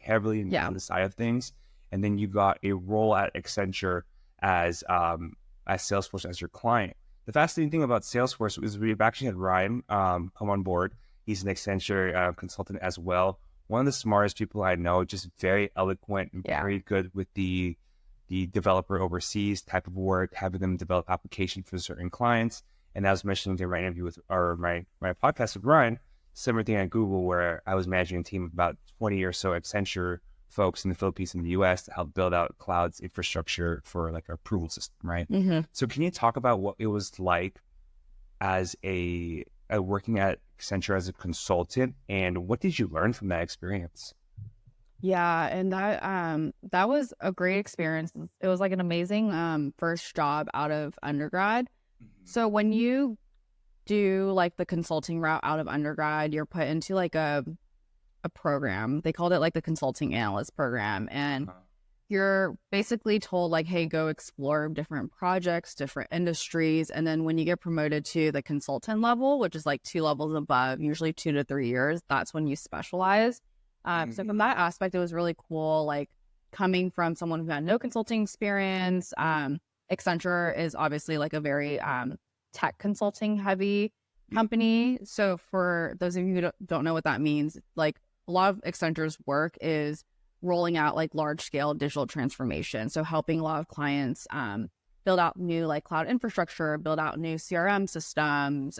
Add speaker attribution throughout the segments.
Speaker 1: heavily
Speaker 2: Yeah.
Speaker 1: on the side of things, and then you got a role at Accenture as Salesforce as your client. The fascinating thing about Salesforce is we've actually had Ryan come on board. He's an Accenture consultant as well. One of the smartest people I know, just very eloquent and
Speaker 2: Yeah.
Speaker 1: very good with the developer overseas type of work, having them develop applications for certain clients. And I was mentioning in my interview with, or my podcast with Ryan, similar thing at Google, where I was managing a team of about 20 or so Accenture folks in the Philippines and the US to help build out cloud's infrastructure for like our approval system, right?
Speaker 2: Hmm.
Speaker 1: So can you talk about what it was like as a working at Accenture as a consultant, and what did you learn from that experience?
Speaker 2: Yeah, and that was a great experience. It was like an amazing first job out of undergrad.
Speaker 1: Mhm.
Speaker 2: So when you do like the consulting route out of undergrad, you're put into like a program. They called it like the consulting analyst program. And
Speaker 1: Uh-huh.
Speaker 2: you're basically told like, hey, go explore different projects, different industries. And then when you get promoted to the consultant level, which is like 2 levels above, usually 2 to 3 years, that's when you specialize. So from
Speaker 1: Mhm.
Speaker 2: that aspect, it was really cool. Like coming from someone who had no consulting experience, Accenture is obviously like a very tech consulting heavy
Speaker 1: Yeah.
Speaker 2: company. So for those of you who don't know what that means, like a lot of Accenture's work is rolling out like large scale digital transformation. So helping a lot of clients build out new like cloud infrastructure, build out new CRM systems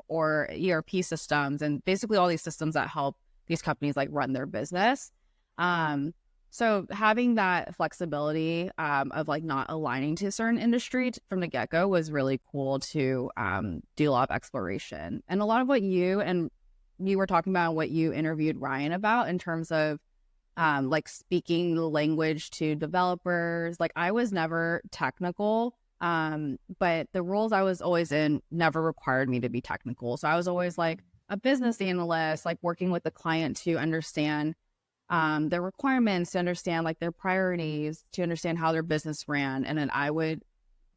Speaker 2: or ERP systems, and basically all these systems that help these companies like run their business. Um, so having that flexibility of like not aligning to a certain industry from the get go was really cool to do a lot of exploration. And a lot of what you were talking about, what you interviewed Ryan about in terms of like speaking the language to developers. Like I was never technical, but the roles I was always in never required me to be technical. So I was always like a business analyst, like working with the client to understand their requirements, to understand like their priorities, to understand how their business ran. And then I would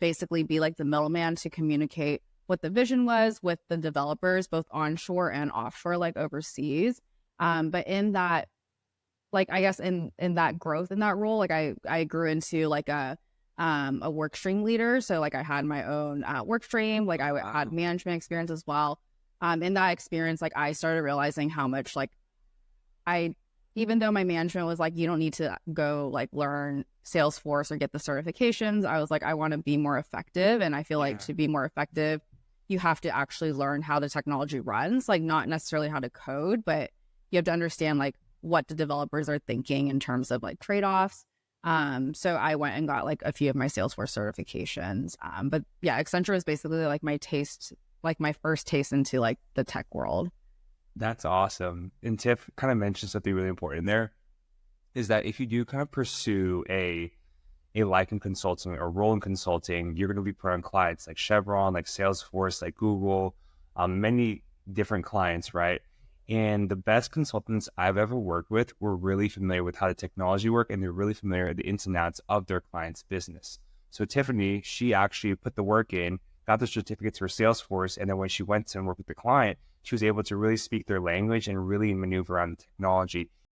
Speaker 2: basically be like the middleman to communicate what the vision was with the developers, both onshore and offshore, like overseas. But in that, like I guess in that growth in that role, like I grew into like a work stream leader. So like I had my own work stream, like had
Speaker 1: Wow.
Speaker 2: management experience as well. In that experience, like I started realizing how much like I, even though my management was like, you don't need to go like learn Salesforce or get the certifications, I was like, I want to be more effective. And I feel like
Speaker 1: Yeah.
Speaker 2: to be more effective, you have to actually learn how the technology runs, like not necessarily how to code, but you have to understand like what the developers are thinking in terms of like trade-offs. So I went and got like a few of my Salesforce certifications. But yeah, Accenture was basically like my taste, like my first taste into like the tech world.
Speaker 1: That's awesome. And Tiff kind of mentioned something really important there, is that if you do kind of pursue a like in consulting or role in consulting, you're going to be put on clients like Chevron, like Salesforce, like Google, many different clients, right? And the best consultants I've ever worked with were really familiar with how the technology work, and they're really familiar with the ins and outs of their client's business. So Tiffany, she actually put the work in, got the certificates for Salesforce, and then when she went to work with the client, she was able to really speak their language and really maneuver around the technology.